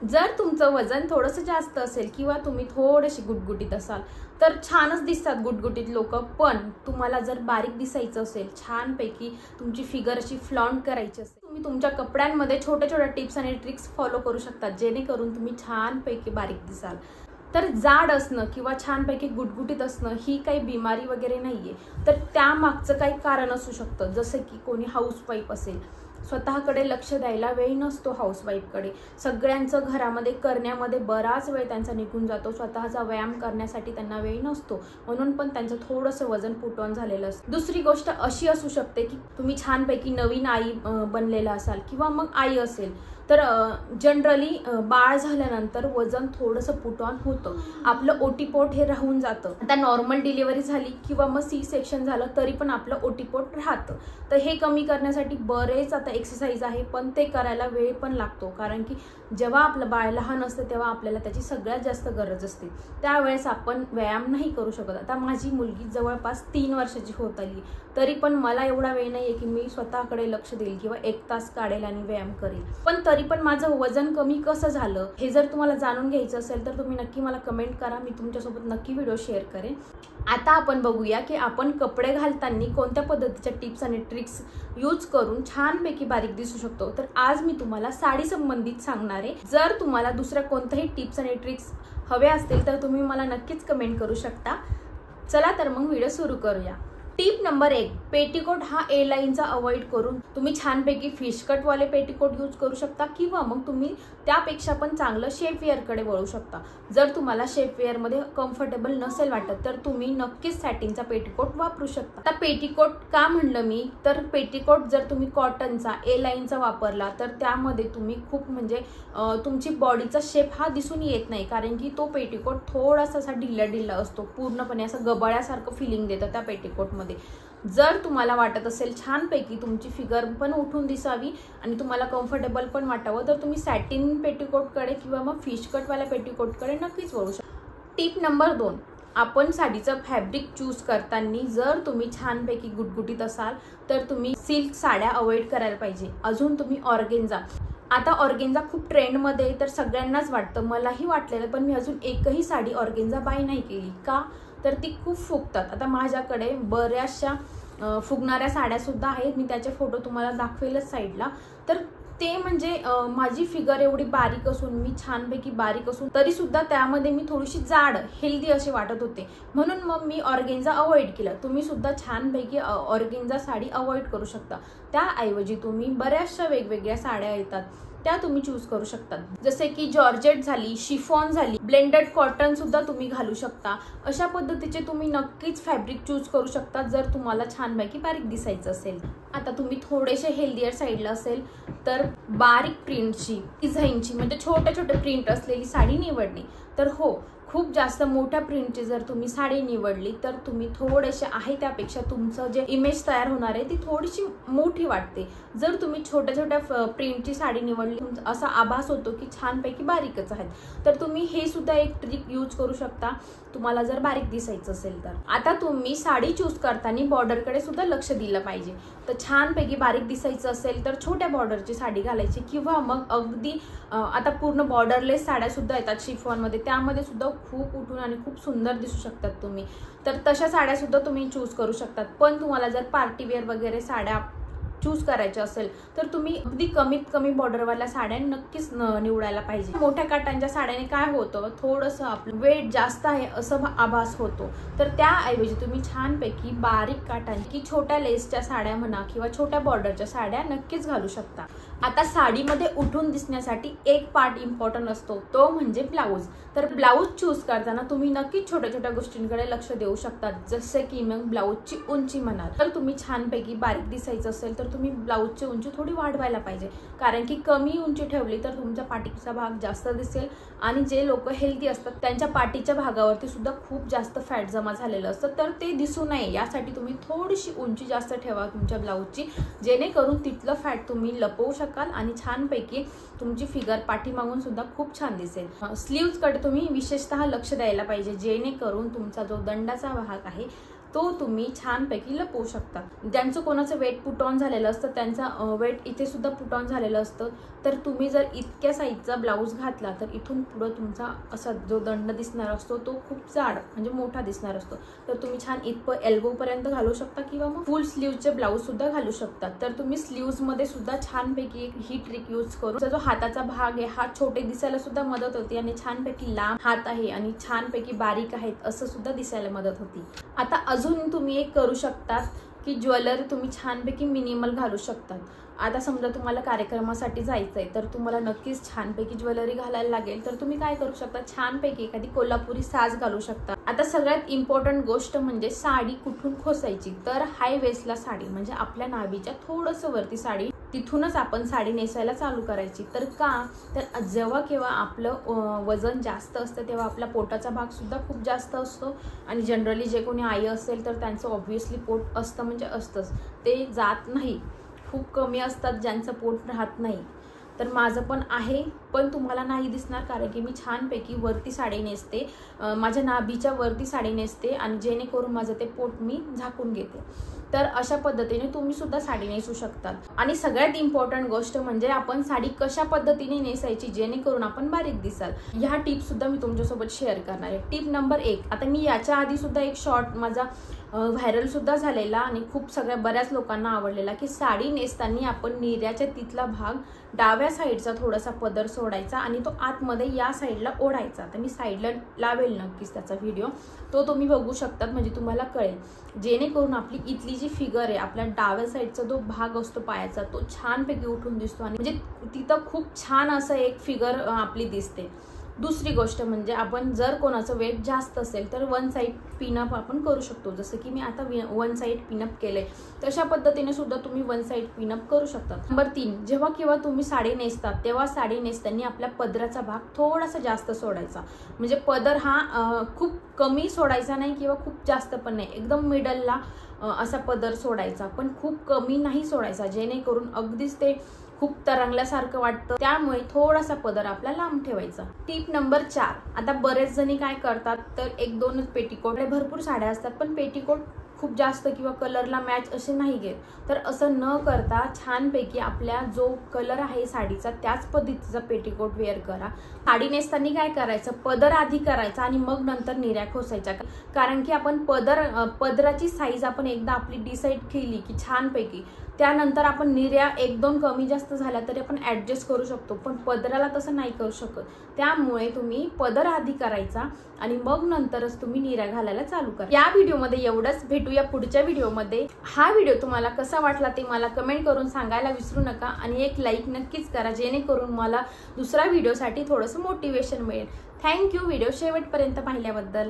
जर तुमचं वजन थोडंसं जास्त असेल किंवा तुम्ही थोडेसे गुटगुटीत असाल तर छानच दिसतात गुटगुटीत लोक, पण तुम्हाला जर बारीक दिसायचं असेल, छानपैकी तुमची फिगर अशी फ्लॉन्ट करायची असेल, तुम्ही तुमच्या कपड्यांमध्ये छोट्या छोट्या टिप्स आणि ट्रिक्स फॉलो करू शकता जेणेकरून तुम्ही छानपैकी बारीक दिसाल। तर जाड असणं किंवा छानपैकी गुटगुटीत असणं ही काही बिमारी वगैरे नाहीये, तर त्यामागचं काही कारण असू शकतं। जसं की कोणी हाऊसवाईफ असेल, स्वतःकडे लक्ष द्यायला वेळ नसतो हाऊसवाईफकडे, सगळ्यांचं घरामध्ये करण्यामध्ये बराच वेळ त्यांचा निघून जातो, स्वतःचा व्यायाम करण्यासाठी त्यांना वेळ नसतो, म्हणून पण त्यांचं थोडंसं वजन पुट ऑन झालेलं असतं। दुसरी गोष्ट अशी असू शकते की तुम्ही छानपैकी नवीन आई बनलेला असाल किंवा मग आई असेल तर जनरली बाळ झाल्यानंतर वजन थोडंसं पुट ऑन होतं, आपलं ओटीपोट हे राहून जातं। आता नॉर्मल डिलिव्हरी झाली किंवा मग सी सेक्शन झालं तरी पण आपलं ओटीपोट राहतं, तर हे कमी करण्यासाठी बरेच आता एक्सरसाइज आहे, पण ते करायला वेळ पण लागतो, कारण की जेव्हा आपलं बाळ लहान असतं तेव्हा आपल्याला त्याची सगळ्यात जास्त गरज असते, त्यावेळेस आपण व्यायाम नाही करू शकत। आता माझी मुलगी जवळपास 3 वर्षाची होत आली, तरी पण मला एवढा वेळ नाहीये की मी स्वतःकडे लक्ष देईल किंवा 1 तास काढेल आणि व्यायाम करेल, पण तरी पण माझं वजन कमी कसं झालं हे जर तुम्हाला जाणून घ्यायचं असेल तर तुम्ही नक्की मला कमेंट करा, मी तुमच्यासोबत नक्की व्हिडिओ शेअर करेन। आता आपण बघूया की आपण कपडे घालताना कोणत्या पद्धतीच्या टिप्स आणि ट्रिक्स यूज करून छानपैकी बारीक दिसू शकतो। तर आज मी तुम्हाला साडी संबंधित सांगणार आहे। जर तुम्हाला दुसऱ्या कोणत्याही टिप्स आणि ट्रिक्स हवे असतील तर तुम्ही मला नक्कीच कमेंट करू शकता। चला तर मग व्हिडिओ सुरू करूया। टिप नंबर 1, पेटीकोट हा ए लाईनचा अवॉइड करून तुम्ही छानपैकी फिश कट वाले पेटीकोट यूज करू शकता किंवा मग तुम्ही त्यापेक्षा पण चांगलं शेपवेअर कडे वळू शकता। जर तुम्हाला शेपवेअर मध्ये कम्फर्टेबल नसेल वाटत तर तुम्ही नक्कीच सॅटिनचा पेटीकोट वापरू शकता। आता पेटीकोट का म्हणलं मी, तर पेटीकोट जर तुम्ही कॉटनचा ए लाईनचा वापरला तर त्यामध्ये तुम्ही खूप म्हणजे तुमची बॉडीचा शेप हा दिसून येत नाही, कारण की तो पेटीकोट थोडासा असा ढिल्ला ढिल्ला असतो, पूर्णपणे असं गबाळ्यासारखं फिलिंग देतं त्या पेटीकोट मध्ये। जर तुम्हाला वाटत असेल छानपैकी तुमची फिगर पण उठून दिसावी आणि तुम्हाला कम्फर्टेबल पण वाटावं तर तुम्ही सॅटिन पेटीकोट कडे किंवा मग फिश कट वाल्या पेटीकोट कडे नक्कीच वळू शकता। टिप नंबर 2, आपण साडीचं फॅब्रिक चूज करताना जर तुम्ही छानपैकी गुटगुटीत असाल तर तुम्ही सिल्क साड्या अवॉइड करायला पाहिजे। अजून तुम्ही ऑर्गेन्झा, आता ऑर्गेन्झा खूप ट्रेंडमध्ये तर सगळ्यांनाच वाटतं, मलाही वाटलेलं, पण मी अजून एकही साडी ऑर्गेन्झा बाय नाही केली का, तर ती खूप फुगतात। आता माझ्याकडे बऱ्याचशा फुगणाऱ्या साड्या सुद्धा आहेत, मी त्याचे फोटो तुम्हाला दाखवेलच साईडला। तर ते म्हणजे माझी फिगर एवढी बारीक असून, मी छानपैकी बारीक असून तरी सुद्धा त्यामध्ये मी थोडीशी जाड हेल्दी असे वाटत होते, म्हणून मग मी ऑर्गेन्झा अवॉइड केलं। तुम्ही सुद्धा छानपैकी ऑर्गेन्झा साडी अवॉइड करू शकता, त्याऐवजी तुम्ही बऱ्याचशा वेगवेगळ्या साड्या येतात त्या तुम्ही चूज करू शकता, जसे की जॉर्जेट झाली, शिफॉन झाली, ब्लेंडेड कॉटन सुद्धा तुम्ही घालू शकता। अशा पद्धतीचे तुम्ही नक्कीच फॅब्रिक चूज करू शकता जर तुम्हाला छानपैकी बारीक दिसायचं असेल। आता तुम्ही थोडेसे हेल्दियर साईडला असेल तर बारीक प्रिंटची, डिझाईनची म्हणजे छोटे छोटे प्रिंट असलेली साडी निवडणे, तर हो खूप जास्त मोठ्या प्रिंटची जर तुम्ही साडी निवडली तर तुम्ही थोडेसे आहे त्यापेक्षा तुमचं जे इमेज तयार होणार आहे ती थोडीशी मोठी वाटते। जर तुम्ही छोट्या छोट्या प्रिंटची साडी निवडली असा आभास होतो की छानपैकी बारीकच आहेत, तर तुम्ही हे सुद्धा एक ट्रिक यूज करू शकता तुम्हाला जर बारीक दिसायचं असेल तर। आता तुम्ही साडी चूज करताना बॉर्डरकडे सुद्धा लक्ष दिलं पाहिजे, तर छानपैकी बारीक दिसायचं असेल तर छोट्या बॉर्डरची साडी घालायची किंवा मग अगदी आता पूर्ण बॉर्डरलेस साड्या सुद्धा येतात शिफॉनमध्ये, त्यामध्ये सुद्धा खूप उठून आणि खूप सुंदर दिसू शकतात तुम्ही, तर तशा साड्या सुद्धा तुम्ही चूज करू शकतात। पण तुम्हाला जर पार्टीवेअर वगैरे साड्या चूज करायच्या असेल तर तुम्ही अगदी कमीत कमी बॉर्डरवाल्या साड्या नक्कीच निवडायला पाहिजे। मोठ्या काठांच्या साड्याने काय होतं, थोडंसं आपलं वेट जास्त आहे असं आभास होतो, तर त्याऐवजी तुम्ही छानपैकी बारीक काठांची छोट्या लेसच्या साड्या म्हणा किंवा छोट्या बॉर्डरच्या साड्या नक्कीच घालू शकता। आता साडीमध्ये उठून दिसण्यासाठी एक पार्ट इम्पॉर्टंट असतो, तो म्हणजे ब्लाऊज। तर ब्लाऊज चूज करताना तुम्ही नक्कीच छोट्या छोट्या गोष्टींकडे लक्ष देऊ शकता, जसे की मग ब्लाऊजची उंची म्हणा, तर तुम्ही छानपैकी बारीक दिसायचं असेल तर तुम्ही ब्लाऊजची उंची थोडी वाढवायला पाहिजे, कारण की कमी उंची ठेवली तर तुमचा पाठीचा भाग जास्त दिसेल आणि जे लोक हेल्दी असतात त्यांच्या पाठीच्या भागावरती सुद्धा खूप जास्त फॅट जमा झालेलं असतं, तर ते दिसू नये यासाठी तुम्ही थोडीशी उंची जास्त ठेवा तुमच्या ब्लाऊजची, जेणेकरून तिथलं फॅट तुम्ही लपवू शकाल आणि छानपैकी तुमची फिगर पाठीमागून सुद्धा खूप छान दिसेल। स्लीव्ज कडे तुम्ही विशेषतः लक्ष द्यायला पाहिजे, जेणेकरून तुमचा जो दंडाचा भाग आहे तो तुम्ही छानपैकी लपवू शकता. ज्यांचं कोणाचं वेट पुट ऑन झालेलं असतं त्यांचा वेट इथे सुद्धा पुट ऑन झालेलं असतं, तर तुम्ही जर इतक्या साईजचा ब्लाऊज घातला तर इथून पुढं तुमचा असा जो दंड दिसणार असतो तो खूप जाड म्हणजे मोठा दिसणार असतो. तर तुम्ही छान इथं एल्बोपर्यंत घालू शकता किंवा मग फुल स्लीवचे ब्लाऊज सुद्धा घालू शकता. तर तुम्ही स्लीव्समध्ये सुद्धा छानपैकी एक ही ट्रिक यूज करून जो हाताचा भाग आहे हा छोटे दिसायला सुद्धा मदत होते आणि छानपैकी लांब हात आहे आणि छानपैकी बारीक आहेत असं सुद्धा दिसायला मदत होती. आता अजून तुम्ही एक करू शकता की ज्वेलरी तुम्ही छानपैकी मिनिमल घालू शकतात. आता समजा तुम्हाला कार्यक्रमासाठी जायचंय तर तुम्हाला नक्कीच छानपैकी ज्वेलरी घालायला लागेल, तर तुम्ही काय करू शकता, छानपैकी एखादी कोल्हापुरी साज घालू शकता. आता सगळ्यात इम्पॉर्टंट गोष्ट म्हणजे साडी कुठून खोसायची. तर हाय वेस्टला साडी म्हणजे आपल्या नाभीच्या थोडंसं वरती साडी, तिथूनच आपण साडी नेसायला चालू करायची. तर का, तर जेव्हा केव्हा आपलं वजन जास्त असतं तेव्हा आपला पोटाचा भाग सुद्धा खूप जास्त असतो आणि जनरली जे कोणी आई असेल तर त्यांचं ऑब्व्हियसली पोट असतं म्हणजे असतंच, ते जात नाही. खूप कमी असतात ज्यांचं पोट राहत नाही. तर माझं पण आहे, पण तुम्हाला नाही दिसणार कारण की मी छानपैकी वरती साडी नेसते, माझ्या नाभीच्या वरती साडी नेसते आणि जेणेकरून माझं ते पोट मी झाकून घेते. तर अशा पद्धतीने तुम्ही सुद्धा साडी नेसू शकतात. आणि सगळ्यात इम्पॉर्टंट गोष्ट म्हणजे आपण साडी कशा पद्धतीने नेसायची जेणेकरून आपण बारीक दिसाल. ह्या टिप सुद्धा मी तुमच्यासोबत शेअर करणार आहे. टिप नंबर 1, आता मी याच्या आधी सुद्धा एक शॉर्ट माझा व्हायरल सुद्धा झालेला आणि खूप बऱ्याच लोकांना आवडलेला की साडी नेसताना आपण निर्याच्या तिथला भाग डाव्या साईडचा थोडासा पदर सोडायचा आणि तो आतमध्ये या साईडला ओढायचा. तर मी साईडला लावेल नक्कीच त्याचा व्हिडिओ, तो तुम्ही बघू शकतात म्हणजे तुम्हाला कळेल. जेणेकरून आपली इथली जी फिगर आहे आपल्या डाव्या साईडचा जो भाग असतो पायाचा तो छानपैकी उठून दिसतो आणि म्हणजे तिथं खूप छान असं एक फिगर आपली दिसते. दुसरी गोष्ट म्हणजे आपण जर कोणाचं वेट जास्त असेल तर वन साईड पिनअप आपण करू शकतो. जसं की मी आता वन साईड पिनअप केलंय, तशा पद्धतीने सुद्धा तुम्ही वन साईड पिनअप करू शकता. नंबर 3, जेव्हा केव्हा तुम्ही साडी नेसतात तेव्हा साडी नेसताना आपल्या पदराचा भाग थोडासा जास्त सोडायचा. म्हणजे पदर हा खूप कमी सोडायचा नाही किंवा खूप जास्त पण नाही, एकदम मिडलला असा पदर सोडायचा, पण खूप कमी नाही सोडायचा जेणेकरून अगदीच ते खूप तरंगल्यासारखं वाटतं. त्यामुळे थोडासा पदर आपला लांब ठेवायचा. टिप नंबर 4, आता बरेच जणी काय करतात तर 1-2च पेटीकोट, भरपूर साड्या असतात पण पेटीकोट खूप जास्त किंवा कलरला मॅच असे नाही घेत. तर असं न करता छानपैकी आपल्या जो कलर आहे साडीचा त्याच पद्धतीचा पेटीकोट वेअर करा. साडी नेसताना काय करायचं, पदर आधी करायचा आणि मग नंतर निर्या खोसायच्या. कारण की आपण पदराची साईज आपण एकदा आपली डिसाईड केली की छानपैकी, त्यानंतर आपण निर्या 1-2 कमी जास्त झाल्या तरी आपण ऍडजस्ट करू शकतो, पण पदराला तसं नाही करू शकत. त्यामुळे तुम्ही पदर आधी करायचा आणि मग नंतरच तुम्ही निर्या घालायला चालू करा. या व्हिडिओमध्ये एवढंच. भेटूया पुढच्या व्हिडिओमध्ये. हा व्हिडिओ तुम्हाला कसा वाटला ते मला कमेंट करून सांगायला विसरू नका आणि एक लाईक नक्कीच करा जेणेकरून मला दुसऱ्या व्हिडिओसाठी थोडंसं मोटिवेशन मिळेल. थँक्यू व्हिडिओ शेवटपर्यंत पाहिल्याबद्दल.